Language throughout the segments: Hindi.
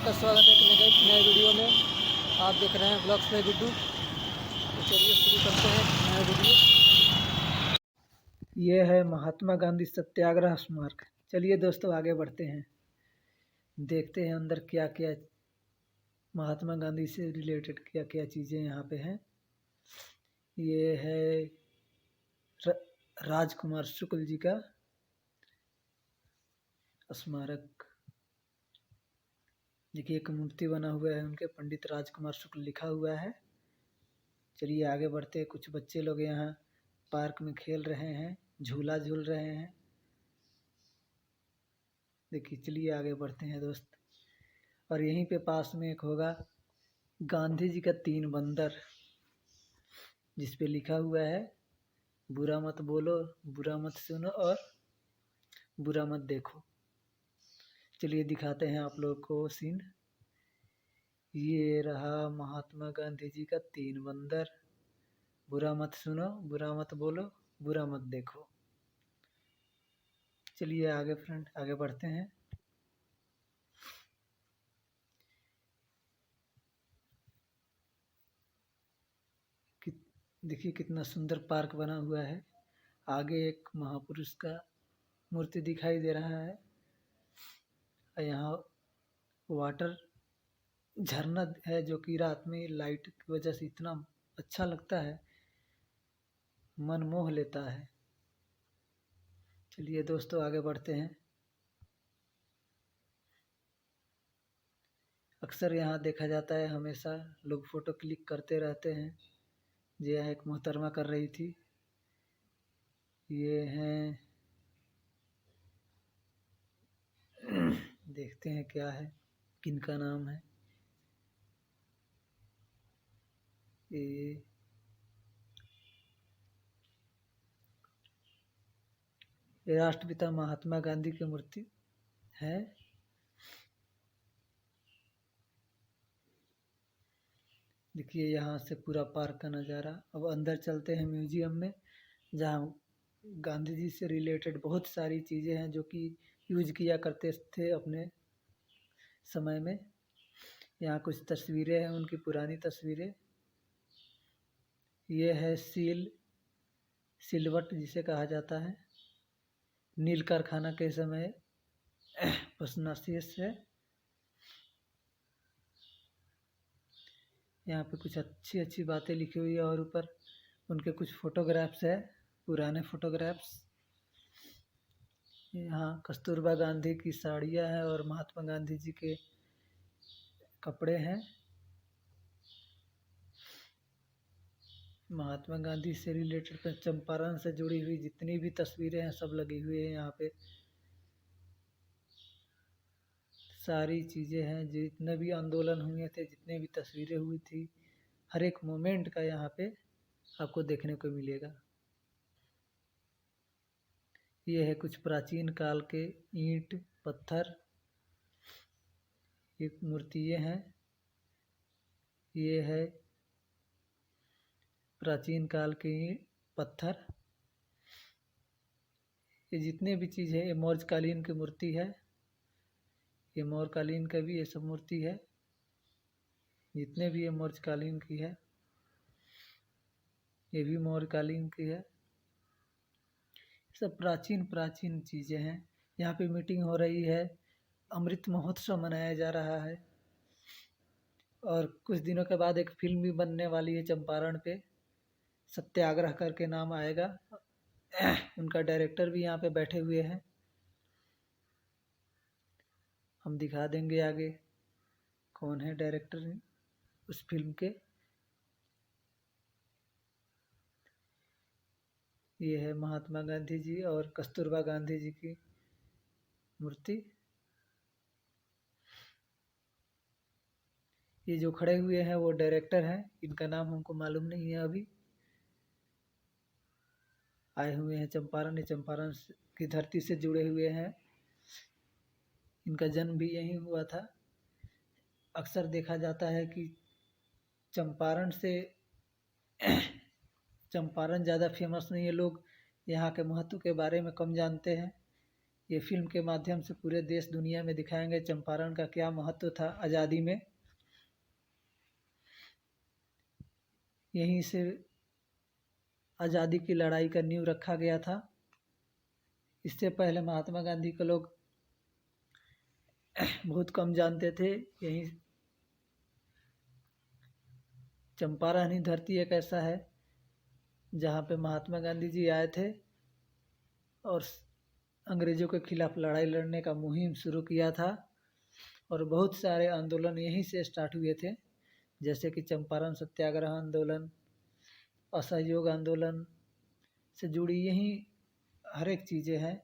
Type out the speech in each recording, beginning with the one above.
आपका स्वागत है एक नए वीडियो में। आप देख रहे हैं ब्लॉग्स में गुड्डू। तो चलिए शुरू करते हैं नया वीडियो। ये है महात्मा गांधी सत्याग्रह स्मारक। चलिए दोस्तों आगे बढ़ते हैं, देखते हैं अंदर क्या क्या महात्मा गांधी से रिलेटेड क्या क्या चीज़ें यहाँ पे हैं। ये है राजकुमार शुक्ल जी का स्मारक। देखिए एक मूर्ति बना हुआ है उनके, पंडित राजकुमार शुक्ल लिखा हुआ है। चलिए आगे बढ़ते हैं। कुछ बच्चे लोग यहाँ पार्क में खेल रहे हैं, झूला झूल रहे हैं। देखिए चलिए आगे बढ़ते हैं दोस्त। और यहीं पे पास में एक होगा गांधी जी का 3 बंदर, जिस पे लिखा हुआ है बुरा मत बोलो, बुरा मत सुनो और बुरा मत देखो। चलिए दिखाते हैं आप लोग को सीन। ये रहा महात्मा गांधी जी का 3 बंदर, बुरा मत सुनो, बुरा मत बोलो, बुरा मत देखो। चलिए आगे फ्रेंड आगे बढ़ते हैं। देखिए कितना सुंदर पार्क बना हुआ है। आगे एक महापुरुष का मूर्ति दिखाई दे रहा है। यहाँ वाटर झरना है जो कि रात में लाइट की वजह से इतना अच्छा लगता है, मन मोह लेता है। चलिए दोस्तों आगे बढ़ते हैं। अक्सर यहाँ देखा जाता है, हमेशा लोग फ़ोटो क्लिक करते रहते हैं। यह एक मोहतरमा कर रही थी। ये हैं देखते हैं क्या है, किनका नाम है। ये राष्ट्रपिता महात्मा गांधी की मूर्ति है। देखिए यहाँ से पूरा पार्क का नज़ारा। अब अंदर चलते हैं म्यूजियम में, जहाँ गांधी जी से रिलेटेड बहुत सारी चीज़ें हैं जो कि यूज किया करते थे अपने समय में। यहाँ कुछ तस्वीरें हैं, उनकी पुरानी तस्वीरें। ये है सिलवट जिसे कहा जाता है, नील कारखाना के समय पसनाशीस है। यहाँ पे कुछ अच्छी अच्छी बातें लिखी हुई है और ऊपर उनके कुछ फोटोग्राफ्स है, पुराने फोटोग्राफ्स। यहाँ कस्तूरबा गांधी की साड़ियाँ हैं और महात्मा गांधी जी के कपड़े हैं। महात्मा गांधी से रिलेटेड चंपारण से जुड़ी हुई जितनी भी तस्वीरें हैं सब लगी हुई है यहाँ पे। सारी चीज़ें हैं, जितने भी आंदोलन हुए थे, जितने भी तस्वीरें हुई थी, हर एक मोमेंट का यहाँ पे आपको देखने को मिलेगा। ये है कुछ प्राचीन काल के ईंट पत्थर, ये मूर्तियाँ हैं। ये है प्राचीन काल के पत्थर। ये जितने भी चीज़ है, ये मौर्यकालीन की मूर्ति है। ये मौर्यकालीन का भी ये सब मूर्ति है, जितने भी ये मौर्यकालीन की है, ये भी मौर्यकालीन की है। सब प्राचीन प्राचीन चीज़ें हैं। यहाँ पे मीटिंग हो रही है, अमृत महोत्सव मनाया जा रहा है। और कुछ दिनों के बाद एक फिल्म भी बनने वाली है चंपारण पे, सत्याग्रह करके नाम आएगा। उनका डायरेक्टर भी यहाँ पे बैठे हुए हैं, हम दिखा देंगे आगे कौन है डायरेक्टर उस फिल्म के। ये है महात्मा गांधी जी और कस्तूरबा गांधी जी की मूर्ति। ये जो खड़े हुए हैं वो डायरेक्टर हैं, इनका नाम हमको मालूम नहीं है अभी। आए हुए हैं चंपारण, चंपारण की धरती से जुड़े हुए हैं। इनका जन्म भी यहीं हुआ था। अक्सर देखा जाता है कि चंपारण से चंपारण ज़्यादा फेमस नहीं है, लोग यहाँ के महत्व के बारे में कम जानते हैं। ये फिल्म के माध्यम से पूरे देश दुनिया में दिखाएंगे चंपारण का क्या महत्व था आज़ादी में। यहीं से आज़ादी की लड़ाई का नींव रखा गया था। इससे पहले महात्मा गांधी को लोग बहुत कम जानते थे। यहीं चंपारण ही धरती एक ऐसा है जहाँ पे महात्मा गांधी जी आए थे और अंग्रेज़ों के खिलाफ लड़ाई लड़ने का मुहिम शुरू किया था। और बहुत सारे आंदोलन यहीं से स्टार्ट हुए थे, जैसे कि चंपारण सत्याग्रह आंदोलन, असहयोग आंदोलन से जुड़ी यही हर एक चीज़ें हैं।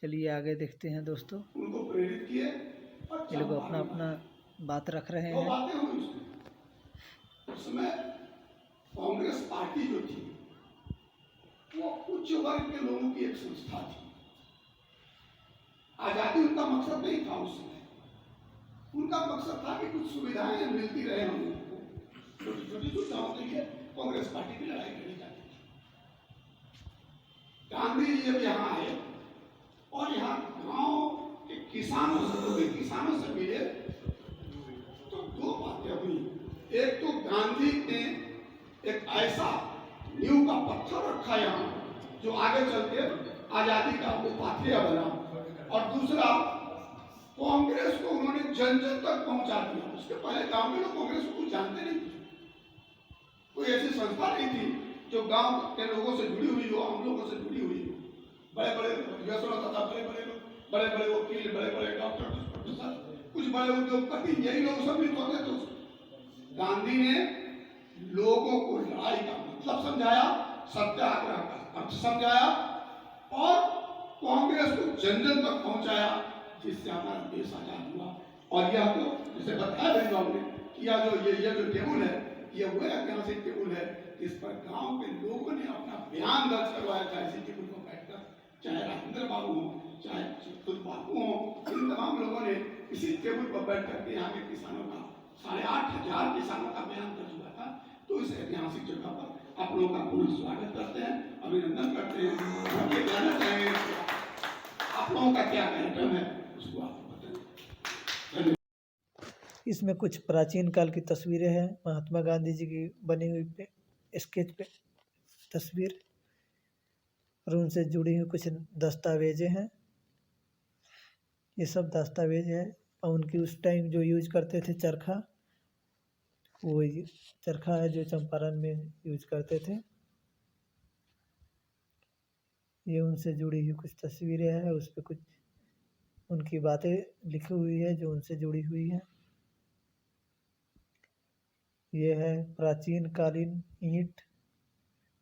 चलिए आगे देखते हैं दोस्तों। उनको प्रेरित किए। ये लोग अपना अपना बात रख रहे तो हैं। बातें हुई उसमें कांग्रेस पार्टी जो थी वो उच्च वर्ग के लोगों की एक संस्था थी। आजादी उनका मकसद नहीं था उस समय। उनका मकसद था कि कुछ सुविधाएं मिलती रहे हम लोगों को। छोटी छोटी सुविधाओं के लिए कांग्रेस पार्टी की लड़ाई लड़ी जाती थी। गांधी जी जब यहाँ आए और यहाँ गांव के किसानों से मिले तो दो बातें हुई। एक तो गांधी ने एक ऐसा नींव का पत्थर रखा यहाँ जो आगे चल के आजादी का वो पाथेय बना, और दूसरा कांग्रेस को उन्होंने जन जन तक पहुंचा दिया। उसके पहले गांव में लोग कांग्रेस को कुछ जानते नहीं थे। कोई ऐसी संस्था नहीं थी जो गांव के लोगों से जुड़ी हुई हो, हम लोगों से जुड़ी हुई हो। बड़े बड़े बड़े बड़े वकील, बड़े बड़े डॉक्टर, कुछ बड़े उद्योगपति, यही लोग सब भी होते थे। गांधी ने लोगों को लड़ाई का मतलब समझाया, सत्याग्रह का अर्थ समझाया और कांग्रेस को जन जन तक पहुंचाया, जिससे हमारा देश आजाद हुआ। और यह तो जैसे बताया मेरी बाबू ने कि यह जो टेबल है, यह वो ऐतिहासिक टेबल है जिस पर गांव के लोगों ने अपना बयान दर्ज करवाया था। इसी टेबल पर बैठकर चाहे राजेंद्र बाबू हो, चाहे खुद बापू हो, इन तमाम लोगों ने इसी टेबल पर बैठ करके यहाँ के किसानों का 8,500 किसानों का बयान दर्ज हुआ था। तो इस ऐतिहासिक जगह पर आप लोगों का पूर्ण स्वागत करते हैं, अभिनंदन करते हैं। हम ये कहना चाहेंगे आप लोगों का क्या कार्यक्रम है उसको आप बताएं। इसमें कुछ प्राचीन काल की तस्वीरें हैं, महात्मा गांधी जी की बनी हुई स्केच पे तस्वीर, और उनसे जुड़ी हुई कुछ दस्तावेजें हैं। ये सब दस्तावेज है। और उनकी उस टाइम जो यूज करते थे चरखा, वो चरखा है जो चंपारण में यूज करते थे। ये उनसे जुड़ी हुई कुछ तस्वीरें हैं, उस पर कुछ उनकी बातें लिखी हुई है जो उनसे जुड़ी हुई है। ये है प्राचीन कालीन ईंट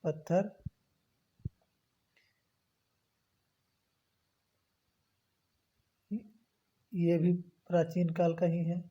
पत्थर। ये भी प्राचीन काल का ही है।